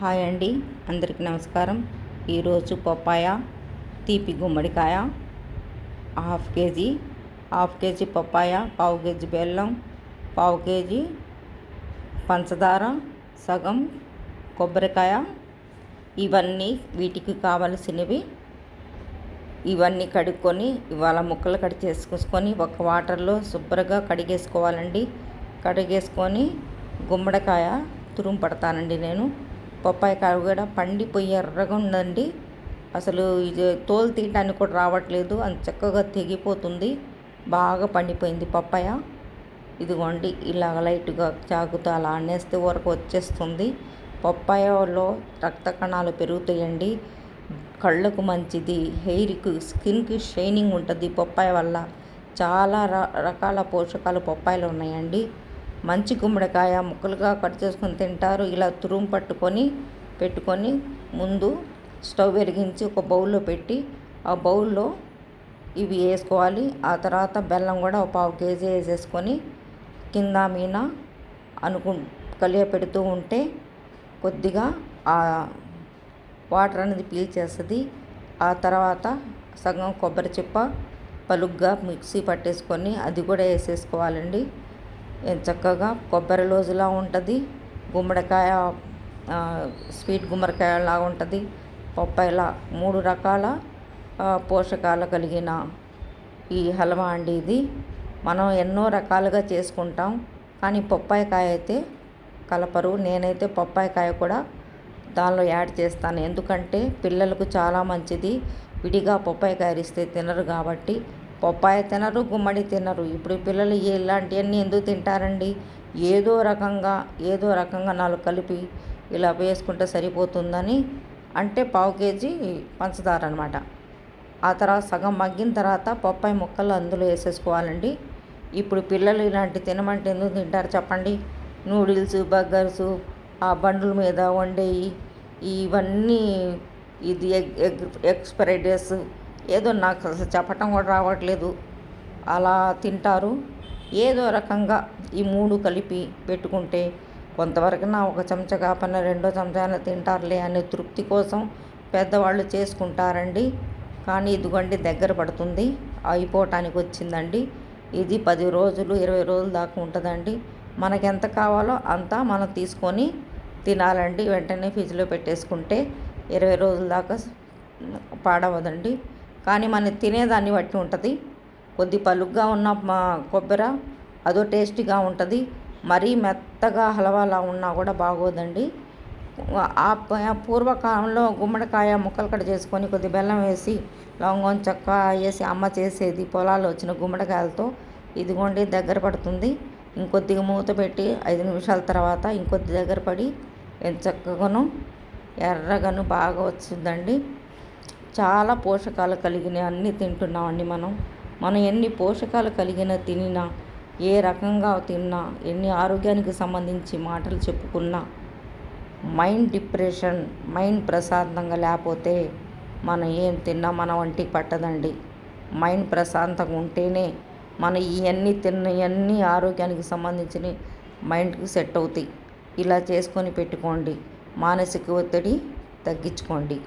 Hi అండి, అందరికీ నమస్కారం. ఈరోజు పప్పాయ, తీపి గుమ్మడికాయ హాఫ్ కేజీ పప్పాయ, పావు కేజీ బెల్లం, పావు కేజీ పంచదార, సగం కొబ్బరికాయ, ఇవన్నీ వీటికి కావలసినవి. ఇవన్నీ కడుక్కొని ఇవాళ ముక్కలు కట్ చేసుకొని ఒక వాటర్లో శుభ్రంగా కడిగేసుకోవాలండి. కడిగేసుకొని గుమ్మడికాయ తురుము పడతానండి. నేను పప్పాయకాయ కూడా పండిపోయి ఎర్రగా ఉందండి. అసలు ఇది తోలు తీయటానికి కూడా రావట్లేదు, అంత చక్కగా తెగిపోతుంది. బాగా పండిపోయింది పప్పాయ. ఇదిగోండి, ఇలాగ లైట్గా చాకుతో అలా అనేస్తే వరకు వచ్చేస్తుంది. పప్పాయలో రక్త కణాలు పెరుగుతాయండి, కళ్ళకు మంచిది, హెయిర్కి, స్కిన్కి షైనింగ్ ఉంటుంది. పప్పాయ వల్ల చాలా రకాల పోషకాలు పప్పాయలో ఉన్నాయండి. మంచి గుమ్మడికాయ ముక్కలుగా కట్ చేసుకొని తింటారు. ఇలా తురుము పెట్టుకొని ముందు స్టవ్ వెలిగించి ఒక బౌల్లో పెట్టి ఆ బౌల్లో ఇవి వేసుకోవాలి. ఆ తర్వాత బెల్లం కూడా ఒక పావు కేజీ వేసేసుకొని కింద మీన కలియ పెడుతూ ఉంటే కొద్దిగా ఆ వాటర్ అనేది పీల్చేస్తుంది. ఆ తర్వాత సగం కొబ్బరి చిప్ప పలుగ్గా మిక్సీ పట్టేసుకొని అది కూడా వేసేసుకోవాలండి. చక్కగా కొబ్బరి లోజులా ఉంటుంది. గుమ్మడికాయ స్వీట్ గుమ్మడికాయ లాగా ఉంటుంది. పప్పాయలా 3 రకాల పోషకాలు కలిగిన ఈ హల్వా అండి. ఇది మనం ఎన్నో రకాలుగా చేసుకుంటాం, కానీ పప్పాయకాయ అయితే కలపరు. నేనైతే పప్పాయకాయ కూడా దానిలో యాడ్ చేస్తాను, ఎందుకంటే పిల్లలకు చాలా మంచిది. విడిగా పప్పాయకాయ ఇస్తే తినరు కాబట్టి. పప్పాయ తినరు, గుమ్మడి తినరు. ఇప్పుడు పిల్లలు ఇలాంటివన్నీ ఎందుకు తింటారండి? ఏదో రకంగా 4 కలిపి ఇలా వేసుకుంటే సరిపోతుందని, అంటే పావు కేజీ పంచదార అనమాట. ఆ తర్వాత సగం మగ్గిన తర్వాత పప్పాయ ముక్కలు అందులో వేసేసుకోవాలండి. ఇప్పుడు పిల్లలు ఇలాంటి తినమంటే ఎందుకు తింటారు చెప్పండి? నూడిల్స్, బర్గర్సు, ఆ బండ్ల మీద వండేవి, ఇవన్నీ ఇది ఎక్స్పైరీ డేస్ ఏదో నాకు అసలు చెప్పటం కూడా రావట్లేదు, అలా తింటారు. ఏదో రకంగా ఈ 3 కలిపి పెట్టుకుంటే కొంతవరకు ఒక చెంచా కాపన్న 2వ చెంచాన తింటారులే అనే తృప్తి కోసం పెద్దవాళ్ళు చేసుకుంటారండి. కానీ ఇదిగోండి, దగ్గర పడుతుంది, అయిపోవటానికి వచ్చిందండి. ఇది 10 రోజులు 20 రోజుల దాకా ఉంటుందండి. మనకి ఎంత కావాలో అంతా మనం తీసుకొని తినాలండి. వెంటనే ఫ్రిడ్జ్లో పెట్టేసుకుంటే 20 రోజుల దాకా పాడవదండి. కానీ మనం తినేదాన్ని బట్టి ఉంటుంది. కొద్ది పలుగ్గా ఉన్న కొబ్బరి అదో టేస్టీగా ఉంటుంది. మరీ మెత్తగా హల్వాలా ఉన్నా కూడా బాగోదండి. పూర్వకాలంలో గుమ్మడికాయ ముక్కలు కట్ చేసుకొని కొద్ది బెల్లం వేసి లవంగం చెక్క వేసి అమ్మ చేసేది పొలాల్లో వచ్చిన గుమ్మడికాయలతో. ఇదిగోండి, దగ్గర పడుతుంది. ఇంకొద్దిగా మూత పెట్టి 5 నిమిషాల తర్వాత ఇంకొద్ది దగ్గర పడి చక్కగాను ఎర్రగాను బాగా వచ్చిందండి. చాలా పోషకాలు కలిగిన అన్నీ తింటున్నామండి. మనం ఎన్ని పోషకాలు కలిగిన తినినా, ఏ రకంగా తిన్నా, ఎన్ని ఆరోగ్యానికి సంబంధించి మాటలు చెప్పుకున్నా, మైండ్ ప్రశాంతంగా లేకపోతే మనం ఏం తిన్నా మన వంటికి పట్టదండి. మైండ్ ప్రశాంతంగా ఉంటేనే మనం ఇవన్నీ ఆరోగ్యానికి సంబంధించిన మైండ్కి సెట్ అవుతాయి. ఇలా చేసుకొని పెట్టుకోండి. మానసిక ఒత్తిడి తగ్గించుకోండి.